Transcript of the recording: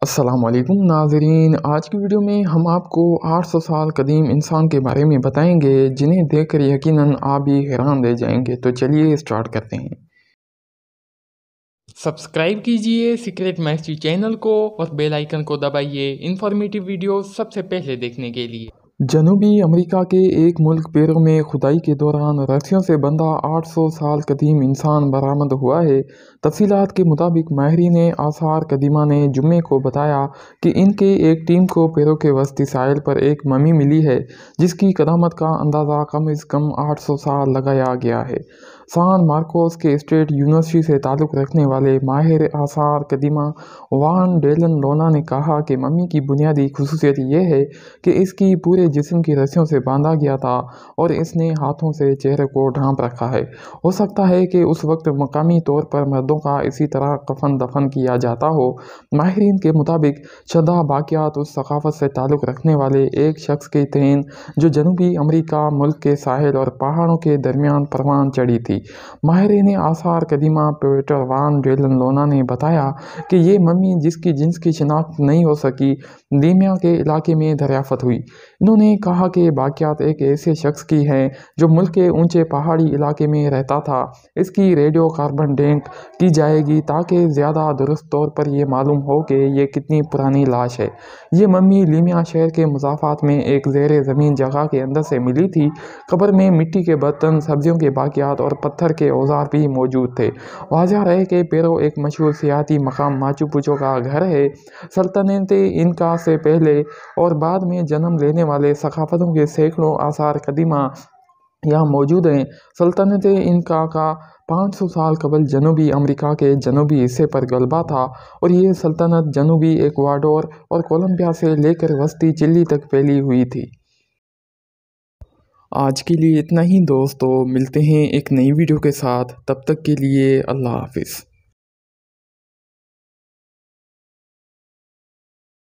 अस्सलामुअलैकुम नाज़रीन, आज की वीडियो में हम आपको 800 साल कदीम इंसान के बारे में बताएंगे जिन्हें देखकर यकीनन आप भी हैरान रह जाएंगे। तो चलिए स्टार्ट करते हैं। सब्सक्राइब कीजिए सीक्रेट मैथ्स चैनल को और बेल आइकन को दबाइए इंफॉर्मेटिव वीडियो सबसे पहले देखने के लिए। जनूबी अमेरिका के एक मुल्क पेरू में खुदाई के दौरान रस्सियों से बंधा 800 साल कदीम इंसान बरामद हुआ है। तफसीलात के मुताबिक माहिरीन आसार कदीमा ने जुम्मे को बताया कि इनके एक टीम को पेरू के वस्ती साहिल पर एक ममी मिली है जिसकी कदामत का अंदाज़ा कम से कम 800 साल लगाया गया है। सान मार्कोस के स्टेट यूनिवर्सिटी से ताल्लुक़ रखने वाले माहिर आसार कदीमा वान डेलन लोना ने कहा कि मम्मी की बुनियादी खसूसियत यह है कि इसकी पूरे जिस्म की रस्सियों से बांधा गया था और इसने हाथों से चेहरे को ढांप रखा है। हो सकता है कि उस वक्त मकामी तौर पर मर्दों का इसी तरह कफन दफन किया जाता हो। माहिरीन के मुताबिक शदा बाकियात उस सकाफत से ताल्लुक़ रखने वाले एक शख्स के तहन जो जनूबी अमरीका मुल्क के साहिल और पहाड़ों के दरमियान परवान चढ़ी थी। माहिरीन आसार कदीमा पीटर वान डेलन लोना ने बताया कि ये मम्मी जिसकी जिन्स की शिनाख्त नहीं हो सकी लीमिया के इलाके में दरियाफ्त हुई। इन्होंने कहा कि बाकियात एक ऐसे शख्स की हैं जो मुल्क के ऊंचे पहाड़ी इलाके में रहता था। इसकी रेडियो कार्बन डेट की जाएगी ताकि ज़्यादा दुरुस्त तौर पर यह मालूम हो कि ये कितनी पुरानी लाश है। ये मम्मी लीमिया शहर के मुज़ाफ़ात में एक ज़ेर ज़मीन जगह के अंदर से मिली थी। कब्र में मिट्टी के बर्तन, सब्जियों के बाकियात और पत्थर के औजार भी मौजूद थे। वाज़ह रहे कि पेरू एक मशहूर सियाती मकाम माचू पिचू का घर है। सल्तनत इनका से पहले और बाद में जन्म लेने वाले सकाफतों के सैकड़ों आसार कदीमा यहाँ मौजूद हैं। सल्तनत इनका का 500 साल कबल जनूबी अमेरिका के जनूबी हिस्से पर गलबा था और ये सल्तनत जनूबी एक्वाडोर और कोलंबिया से लेकर वस्ती चिली तक फैली हुई थी। आज के लिए इतना ही दोस्तों, मिलते हैं एक नई वीडियो के साथ। तब तक के लिए अल्लाह हाफिज़।